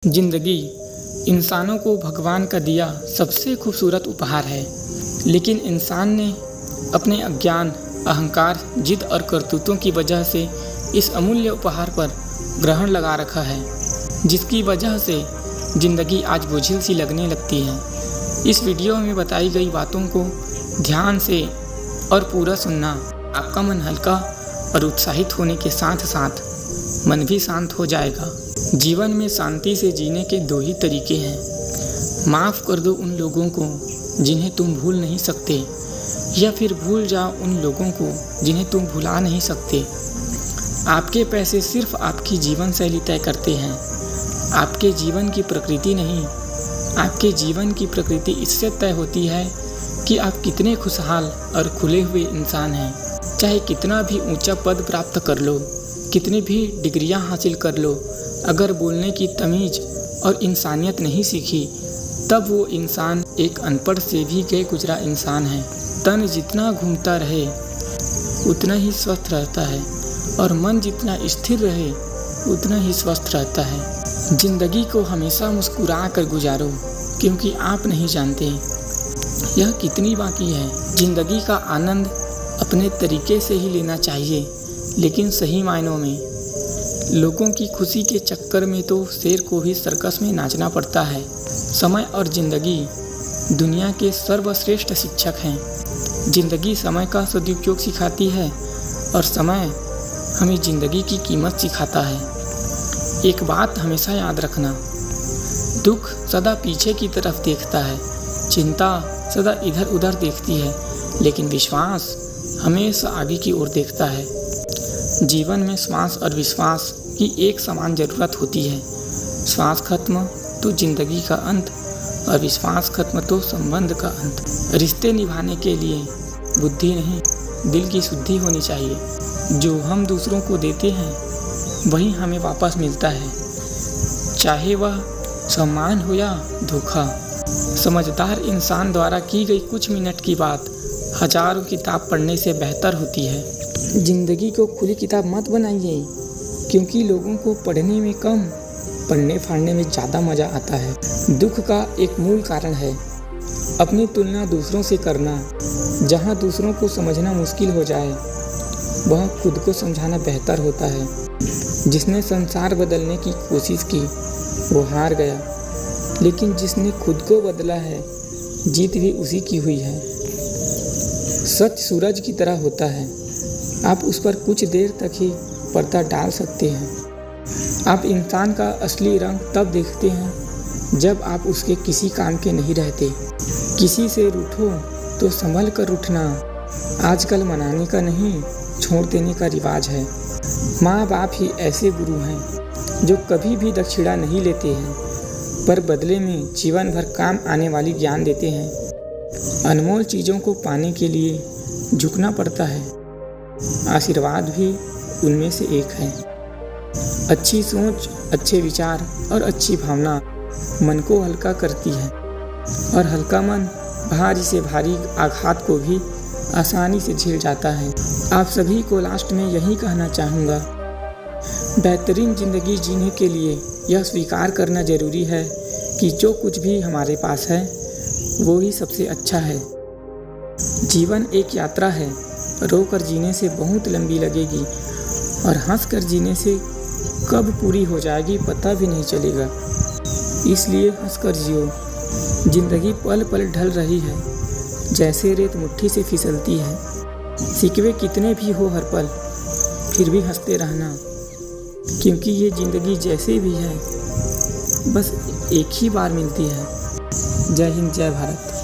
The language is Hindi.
जिंदगी इंसानों को भगवान का दिया सबसे खूबसूरत उपहार है, लेकिन इंसान ने अपने अज्ञान, अहंकार, जिद और करतूतों की वजह से इस अमूल्य उपहार पर ग्रहण लगा रखा है, जिसकी वजह से जिंदगी आज बोझिल सी लगने लगती है। इस वीडियो में बताई गई बातों को ध्यान से और पूरा सुनना आपका मन हल्का और उत्साहित होने के साथ साथ मन भी शांत हो जाएगा। जीवन में शांति से जीने के दो ही तरीके हैं। माफ़ कर दो उन लोगों को जिन्हें तुम भूल नहीं सकते, या फिर भूल जाओ उन लोगों को जिन्हें तुम भुला नहीं सकते। आपके पैसे सिर्फ आपकी जीवन शैली तय करते हैं, आपके जीवन की प्रकृति नहीं। आपके जीवन की प्रकृति इससे तय होती है कि आप कितने खुशहाल और खुले हुए इंसान हैं। चाहे कितना भी ऊंचा पद प्राप्त कर लो, कितनी भी डिग्रियां हासिल कर लो, अगर बोलने की तमीज़ और इंसानियत नहीं सीखी, तब वो इंसान एक अनपढ़ से भी गए गुजरा इंसान है। तन जितना घूमता रहे उतना ही स्वस्थ रहता है, और मन जितना स्थिर रहे उतना ही स्वस्थ रहता है। जिंदगी को हमेशा मुस्कुरा कर गुजारो, क्योंकि आप नहीं जानते यह कितनी बाकी है। जिंदगी का आनंद अपने तरीके से ही लेना चाहिए, लेकिन सही मायनों में। लोगों की खुशी के चक्कर में तो शेर को भी सर्कस में नाचना पड़ता है। समय और जिंदगी दुनिया के सर्वश्रेष्ठ शिक्षक हैं। जिंदगी समय का सदुपयोग सिखाती है, और समय हमें जिंदगी की कीमत सिखाता है। एक बात हमेशा याद रखना, दुख सदा पीछे की तरफ देखता है, चिंता सदा इधर उधर देखती है, लेकिन विश्वास हमेशा आगे की ओर देखता है। जीवन में श्वास और विश्वास की एक समान ज़रूरत होती है। श्वास खत्म तो जिंदगी का अंत, और विश्वास खत्म तो संबंध का अंत। रिश्ते निभाने के लिए बुद्धि नहीं, दिल की शुद्धि होनी चाहिए। जो हम दूसरों को देते हैं वही हमें वापस मिलता है, चाहे वह सम्मान हो या धोखा। समझदार इंसान द्वारा की गई कुछ मिनट की बात हजारों किताब पढ़ने से बेहतर होती है। जिंदगी को खुली किताब मत बनाइए, क्योंकि लोगों को पढ़ने में कम, पढ़ने फाड़ने में ज़्यादा मज़ा आता है। दुख का एक मूल कारण है अपनी तुलना दूसरों से करना। जहाँ दूसरों को समझना मुश्किल हो जाए, वह खुद को समझाना बेहतर होता है। जिसने संसार बदलने की कोशिश की वो हार गया, लेकिन जिसने खुद को बदला है जीत भी उसी की हुई है। सच सूरज की तरह होता है, आप उस पर कुछ देर तक ही पर्दा डाल सकते हैं। आप इंसान का असली रंग तब देखते हैं जब आप उसके किसी काम के नहीं रहते। किसी से रूठो तो संभल कर रूठना आजकल मनाने का नहीं, छोड़ देने का रिवाज है। माँ बाप ही ऐसे गुरु हैं जो कभी भी दक्षिणा नहीं लेते हैं, पर बदले में जीवन भर काम आने वाली ज्ञान देते हैं। अनमोल चीज़ों को पाने के लिए झुकना पड़ता है, आशीर्वाद भी उनमें से एक है। अच्छी सोच, अच्छे विचार और अच्छी भावना मन को हल्का करती है, और हल्का मन भारी से भारी आघात को भी आसानी से झेल जाता है। आप सभी को लास्ट में यही कहना चाहूँगा, बेहतरीन ज़िंदगी जीने के लिए यह स्वीकार करना ज़रूरी है कि जो कुछ भी हमारे पास है वो ही सबसे अच्छा है। जीवन एक यात्रा है, रोकर जीने से बहुत लंबी लगेगी, और हंसकर जीने से कब पूरी हो जाएगी पता भी नहीं चलेगा। इसलिए हंसकर जियो। जिंदगी पल पल ढल रही है, जैसे रेत मुट्ठी से फिसलती है। शिकवे कितने भी हो हर पल, फिर भी हंसते रहना, क्योंकि ये ज़िंदगी जैसे भी है बस एक ही बार मिलती है। जय हिंद, जय भारत।